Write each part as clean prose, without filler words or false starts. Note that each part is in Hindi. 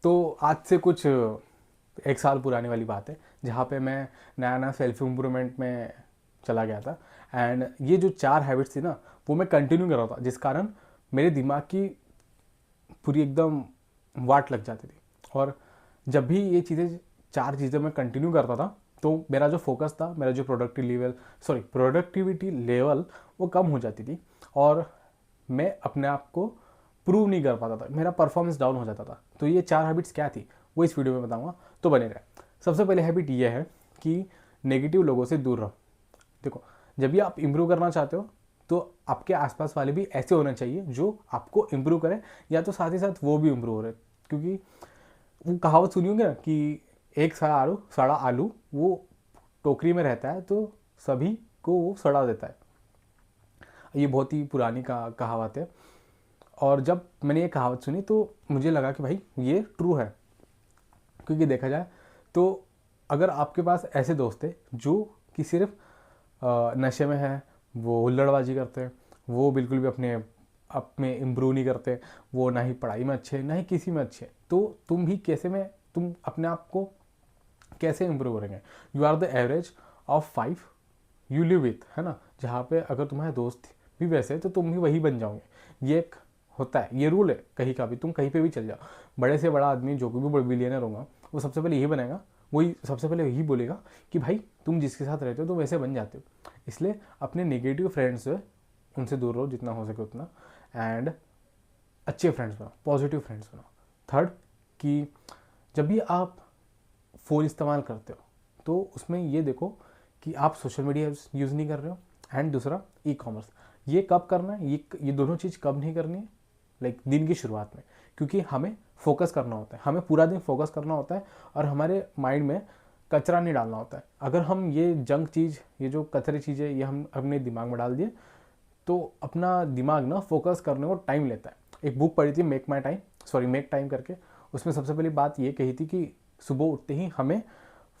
तो आज से कुछ एक साल पुरानी वाली बात है, जहाँ पे मैं नया नया सेल्फ इम्प्रूवमेंट में चला गया था। एंड ये जो 4 हैबिट्स थी ना, वो मैं कंटिन्यू कर रहा था, जिस कारण मेरे दिमाग की पूरी एकदम वाट लग जाती थी। और जब भी ये चीज़ें 4 चीज़ें मैं कंटिन्यू करता था, तो मेरा जो फोकस था, मेरा जो प्रोडक्टिविटी लेवल वो कम हो जाती थी। और मैं अपने आप को प्रूव नहीं कर पाता था, मेरा परफॉर्मेंस डाउन हो जाता था। तो ये 4 हैबिट्स क्या थी, वो इस वीडियो में बताऊंगा, तो बने रहे। सबसे पहले हैबिट ये है कि नेगेटिव लोगों से दूर रहो। देखो, जब भी आप इम्प्रूव करना चाहते हो, तो आपके आसपास वाले भी ऐसे होने चाहिए जो आपको इम्प्रूव करें, या तो साथ ही साथ वो भी इम्प्रूव हो रहे। क्योंकि वो कहावत सुनी होगी ना कि एक सड़ा आलू वो टोकरी में रहता है तो सभी को वो सड़ा देता है। ये बहुत ही पुरानी कहावत है। और जब मैंने ये कहावत सुनी तो मुझे लगा कि भाई ये ट्रू है। क्योंकि देखा जाए तो अगर आपके पास ऐसे दोस्त हैं जो कि सिर्फ नशे में है, वो हुल्लड़बाजी करते हैं, वो बिल्कुल भी अपने अपने इम्प्रूव नहीं करते, वो ना ही पढ़ाई में अच्छे ना ही किसी में अच्छे, तो तुम भी कैसे में तुम अपने आप को कैसे इम्प्रूव करेंगे? You are the average of 5 you live with, है ना? जहाँ पे अगर तुम्हारे दोस्त भी वैसे हैं, तो तुम भी वही बन जाओगे। ये एक होता है, ये रूल है। कहीं का भी तुम कहीं पे भी चल जाओ, बड़े से बड़ा आदमी जो भी बड़ा बिलियनर होगा, वो सबसे पहले यही बनेगा, वही सबसे पहले यही बोलेगा कि भाई तुम जिसके साथ रहते हो तो वैसे बन जाते हो। इसलिए अपने नेगेटिव फ्रेंड्स जो है उनसे दूर रहो जितना हो सके उतना, एंड अच्छे फ्रेंड्स बनाओ, पॉजिटिव फ्रेंड्स बनाओ। थर्ड, कि जब भी आप फ़ोन इस्तेमाल करते हो तो उसमें ये देखो कि आप सोशल मीडिया यूज़ नहीं कर रहे हो। एंड दूसरा, ई कॉमर्स। ये कब करना है, ये दोनों चीज़ कब नहीं करनी है? लाइक दिन की शुरुआत में। क्योंकि हमें फोकस करना होता है, हमें पूरा दिन फोकस करना होता है, और हमारे माइंड में कचरा नहीं डालना होता है। अगर हम ये जंक चीज़, ये जो कचरे चीज़ें, ये हम अपने दिमाग में डाल दिए, तो अपना दिमाग ना फोकस करने को टाइम लेता है। एक बुक पढ़ी थी, मेक टाइम करके। उसमें सबसे पहली बात ये कही थी कि सुबह उठते ही हमें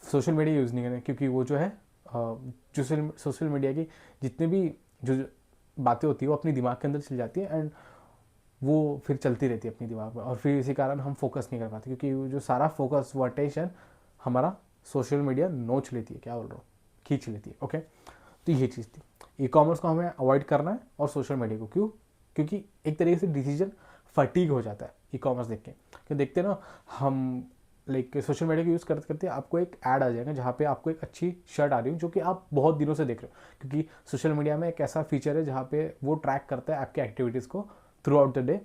सोशल मीडिया यूज़ नहीं करना, क्योंकि वो जो है जो सोशल मीडिया की जितनी भी जो बातें होती है वो अपनी दिमाग के अंदर चली जाती है, एंड वो फिर चलती रहती है अपनी दिमाग में, और फिर इसी कारण हम फोकस नहीं कर पाते, क्योंकि वो जो सारा फोकस, वो अटेंशन हमारा सोशल मीडिया नोच लेती है, क्या बोल रहा हूँ, खींच लेती है। ओके, तो ये चीज़ थी। ई कॉमर्स को हमें अवॉइड करना है, और सोशल मीडिया को क्यों? क्योंकि एक तरीके से डिसीजन फटीग हो जाता है ई कॉमर्स देख के। क्यों देखते हैं ना हम, लाइक सोशल मीडिया को यूज़ करते करते आपको एक ऐड आ जाएगा जहाँ पे आपको एक अच्छी शर्ट आ रही हो, जो कि आप बहुत दिनों से देख रहे हो। क्योंकि सोशल मीडिया में एक ऐसा फीचर है जहाँ पे वो ट्रैक करता है आपके एक्टिविटीज़ को थ्रू आउट द डे,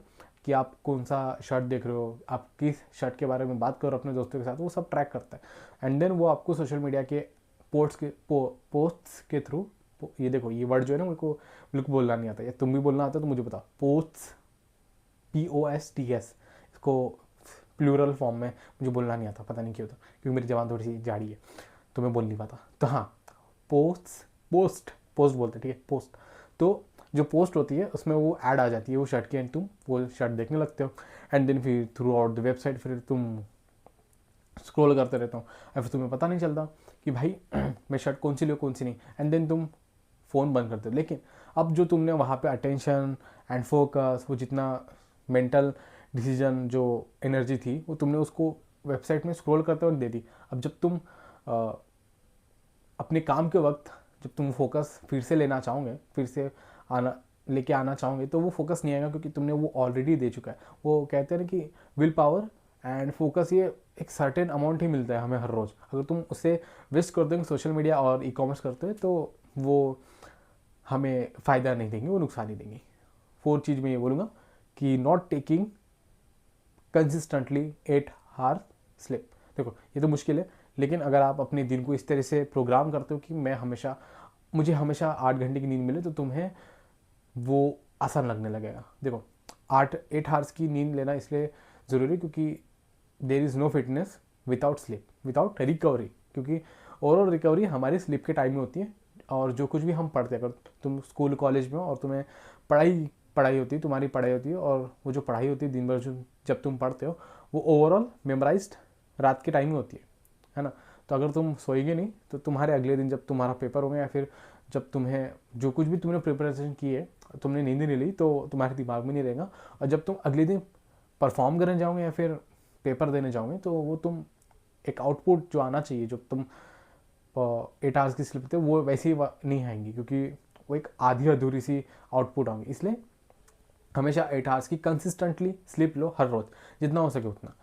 कि आप कौन सा शर्ट देख रहे हो, आप किस शर्ट के बारे में बात कर रहे हो अपने दोस्तों के साथ, वो सब ट्रैक करता है। एंड देन वो आपको सोशल मीडिया के पोस्ट्स के थ्रू, ये देखो ये वर्ड जो है ना, मेरे को बिल्कुल बोलना नहीं आता, या तुम भी बोलना आता तो मुझे बताओ। पोस्ट्स, POSTS, इसको प्लूरल फॉर्म में मुझे बोलना नहीं आता, पता नहीं क्यों, था क्योंकि मेरी जबान थोड़ी सी जाड़ी है तो मैं बोल नहीं पाता। तो हाँ, पोस्ट बोलते हैं, ठीक है, पोस्ट। तो जो पोस्ट होती है उसमें वो ऐड आ जाती है वो शर्ट की, एंड तुम वो शर्ट देखने लगते हो। एंड देन फिर थ्रू आउट द वेबसाइट फिर तुम स्क्रॉल करते रहते हो, और फिर तुम्हें पता नहीं चलता कि भाई मैं शर्ट कौन सी लियो कौन सी नहीं। एंड देन तुम फ़ोन बंद करते हो। लेकिन अब जो तुमने वहाँ पे अटेंशन एंड फोकस, वो जितना मेंटल डिसीजन, जो एनर्जी थी, वो तुमने उसको वेबसाइट में स्क्रॉल करते वक्त दे दी। अब जब तुम अ, अपने काम के वक्त जब तुम फोकस फिर से लेना चाहोगे, फिर से आना लेके आना चाहोगे, तो वो फोकस नहीं आएगा, क्योंकि तुमने वो ऑलरेडी दे चुका है। वो कहते हैं ना कि विल पावर एंड फोकस, ये एक सर्टेन अमाउंट ही मिलता है हमें हर रोज़। अगर तुम उससे वेस्ट कर दोगे सोशल मीडिया और ई कॉमर्स करते हो, तो वो हमें फ़ायदा नहीं देंगे, वो नुकसान ही देंगे। 4 चीज़ मैं ये बोलूँगा कि not taking consistently 8 hour sleep. देखो ये तो मुश्किल है, लेकिन अगर आप अपने दिन को इस तरह से प्रोग्राम करते हो कि मुझे हमेशा 8 घंटे की नींद मिले, तो तुम्हें वो आसान लगने लगेगा। देखो, 8 आवर्स की नींद लेना इसलिए ज़रूरी, क्योंकि there is no fitness without sleep, without recovery. क्योंकि ओवरऑल रिकवरी हमारी स्लीप के टाइम में होती है। और जो कुछ भी हम पढ़ते हैं, अगर तुम स्कूल कॉलेज में हो और तुम्हें पढ़ाई पढ़ाई होती है, तुम्हारी पढ़ाई होती है, और वो जो पढ़ाई होती है दिन भर जो जब तुम पढ़ते हो, वो ओवरऑल मेमोराइज्ड रात के टाइम में होती है ना? तो अगर तुम सोएगे नहीं, तो तुम्हारे अगले दिन जब तुम्हारा पेपर होगा, या फिर जब तुम्हें जो कुछ भी तुमने प्रिपरेशन की है, तुमने नींद नहीं ली, तो तुम्हारे दिमाग में नहीं रहेगा। और जब तुम अगले दिन परफॉर्म करने जाओगे, या फिर पेपर देने जाओगे तो वो तुम एक आउटपुट जो आना चाहिए, जो तुम 8 आवर्स की स्लीप देते हो, वो वैसी नहीं आएंगी, क्योंकि वो एक आधी अधूरी सी आउटपुट आएंगी। इसलिए हमेशा 8 आवर्स की कंसिस्टेंटली स्लीप लो हर रोज़, जितना हो सके उतना।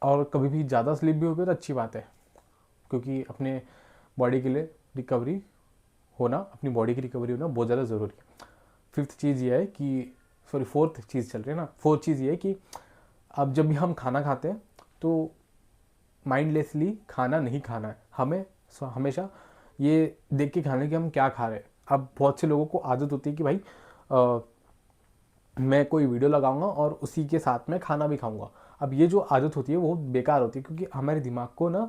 और कभी भी ज़्यादा स्लीप भी हो गई तो अच्छी बात है, क्योंकि अपने बॉडी के लिए रिकवरी होना, अपनी बॉडी की रिकवरी होना बहुत ज़्यादा ज़रूरी है। फिफ्थ चीज़ ये है कि, सॉरी फोर्थ चीज़ चल रही है ना, फोर्थ चीज़ ये है कि अब जब भी हम खाना खाते हैं तो माइंडलेसली खाना नहीं खाना है, हमें हमेशा ये देख के खाना है कि हम क्या खा रहे हैं। अब बहुत से लोगों को आदत होती है कि भाई मैं कोई वीडियो लगाऊंगा और उसी के साथ में खाना भी खाऊंगा। अब ये जो आदत होती है वो बेकार होती है, क्योंकि हमारे दिमाग को ना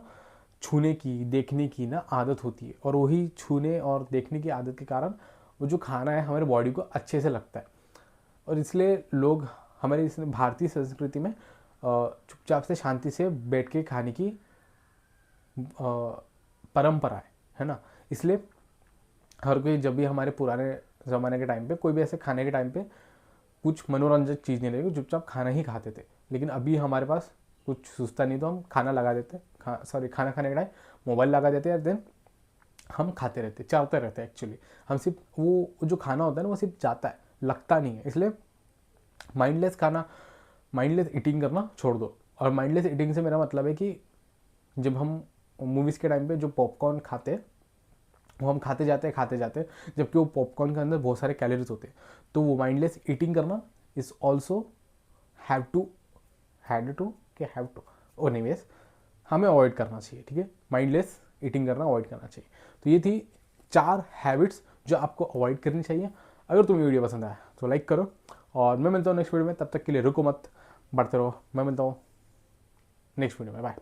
छूने की, देखने की ना आदत होती है, और वही छूने और देखने की आदत के कारण वो जो खाना है हमारे बॉडी को अच्छे से लगता है। और इसलिए लोग हमारे इस भारतीय संस्कृति में चुपचाप से शांति से बैठ के खाने की परंपरा है ना। इसलिए हर कोई, जब भी हमारे पुराने ज़माने के टाइम पे कोई भी ऐसे खाने के टाइम पे कुछ मनोरंजक चीज़ नहीं रहेगी, चुपचाप खाना ही खाते थे। लेकिन अभी हमारे पास कुछ सूझता नहीं तो हम खाना लगा देते, खाना खाने के टाइम मोबाइल लगा देते हैं, देन हम खाते रहते, चलते रहते हैं। एक्चुअली हम सिर्फ वो जो खाना होता है ना वो सिर्फ जाता है, लगता नहीं है। इसलिए माइंडलेस खाना, माइंडलेस ईटिंग करना छोड़ दो। और माइंडलेस ईटिंग से मेरा मतलब है कि जब हम मूवीज़ के टाइम पे जो पॉपकॉर्न खाते हैं वो हम खाते जाते हैं, जबकि वो पॉपकॉर्न के अंदर बहुत सारे कैलोरीज होते हैं। तो वो माइंडलेस ईटिंग करना इज़ ऑल्सो हैव टू और एनीवेज हमें अवॉइड करना चाहिए, ठीक है। माइंडलेस ईटिंग करना अवॉइड करना चाहिए। तो ये थी 4 हैबिट्स जो आपको अवॉइड करनी चाहिए। अगर तुम्हें वीडियो पसंद आया तो लाइक करो, और मैं मिलता हूँ नेक्स्ट वीडियो में। तब तक के लिए रुको मत, बढ़ते रहो। मैं मिलता हूँ नेक्स्ट वीडियो में, बाय।